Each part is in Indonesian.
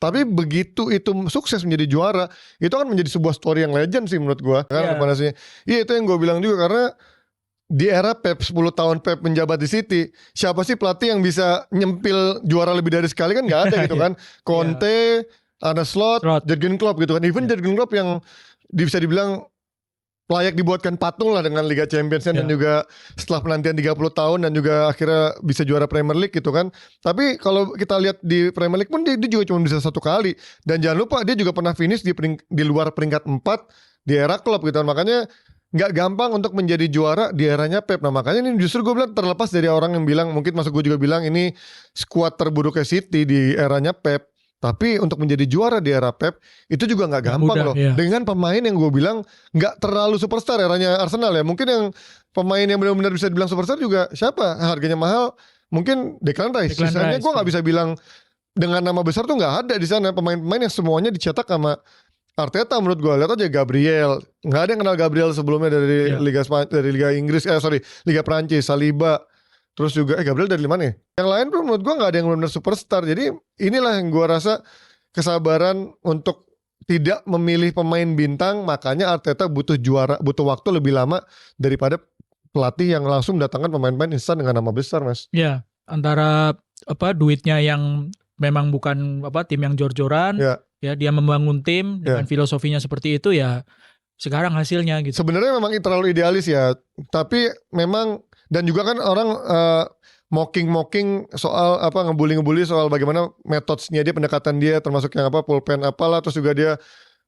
Tapi begitu itu sukses menjadi juara, itu kan menjadi sebuah story yang legend sih menurut gua. Kan iya itu yang gue bilang juga, karena di era Pep 10 tahun Pep menjabat di City, siapa sih pelatih yang bisa nyempil juara lebih dari sekali, kan nggak ada gitu kan. Conte, Arne Slot, Jurgen Klopp gitu kan. Even Jurgen Klopp yang bisa dibilang layak dibuatkan patung lah dengan Liga Champions dan juga setelah penantian 30 tahun dan juga akhirnya bisa juara Premier League gitu kan. Tapi kalau kita lihat di Premier League pun dia juga cuma bisa 1 kali. Dan jangan lupa dia juga pernah finish di luar peringkat 4 di era klub gitu kan. Makanya nggak gampang untuk menjadi juara di eranya Pep. Nah makanya ini justru gue bilang, terlepas dari orang yang bilang, mungkin masuk gue juga bilang ini skuad terburuknya City di eranya Pep, tapi untuk menjadi juara di era Pep itu juga nggak gampang loh. Dengan pemain yang gue bilang nggak terlalu superstar eranya Arsenal ya. Mungkin yang pemain yang benar-benar bisa dibilang superstar juga siapa? Harganya mahal. Mungkin Declan Rice. Sisanya gue nggak bisa bilang dengan nama besar tuh nggak ada di sana. Pemain-pemain yang semuanya dicetak sama Arteta menurut gue. Lihat aja Gabriel. Nggak ada yang kenal Gabriel sebelumnya dari Liga Inggris. Liga Prancis. Saliba. Terus juga Gabriel dari mana ya? Yang lain pun menurut gue gak ada yang benar-benar superstar. Jadi inilah yang gue rasa kesabaran untuk tidak memilih pemain bintang. Makanya Arteta butuh waktu lebih lama daripada pelatih yang langsung mendatangkan pemain-pemain instan dengan nama besar, Mas. Ya, antara duitnya yang memang bukan tim yang jor-joran, ya dia membangun tim dengan filosofinya seperti itu, ya sekarang hasilnya gitu. Sebenarnya memang terlalu idealis ya, tapi memang. Dan juga kan orang mocking soal ngebully soal bagaimana metodenya dia, pendekatan dia, termasuk yang pulpen apalah, terus juga dia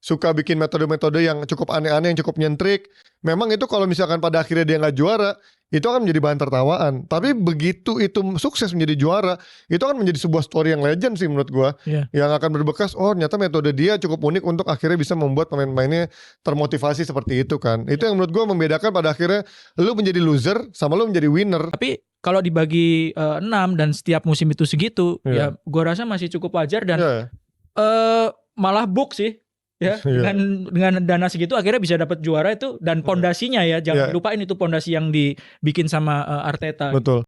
suka bikin metode-metode yang cukup aneh-aneh, yang cukup nyentrik. Memang itu kalau misalkan pada akhirnya dia nggak juara, itu akan menjadi bahan tertawaan. Tapi begitu itu sukses menjadi juara, itu akan menjadi sebuah story yang legend sih menurut gua. Yang akan berbekas, oh ternyata metode dia cukup unik untuk akhirnya bisa membuat pemain-pemainnya termotivasi seperti itu kan. Itu yang menurut gua membedakan pada akhirnya lu menjadi loser sama lu menjadi winner. Tapi kalau dibagi 6 dan setiap musim itu segitu, ya gua rasa masih cukup wajar dan malah book sih. Ya, dengan dana segitu akhirnya bisa dapat juara itu, dan pondasinya ya jangan lupain itu pondasi yang dibikin sama Arteta. Betul.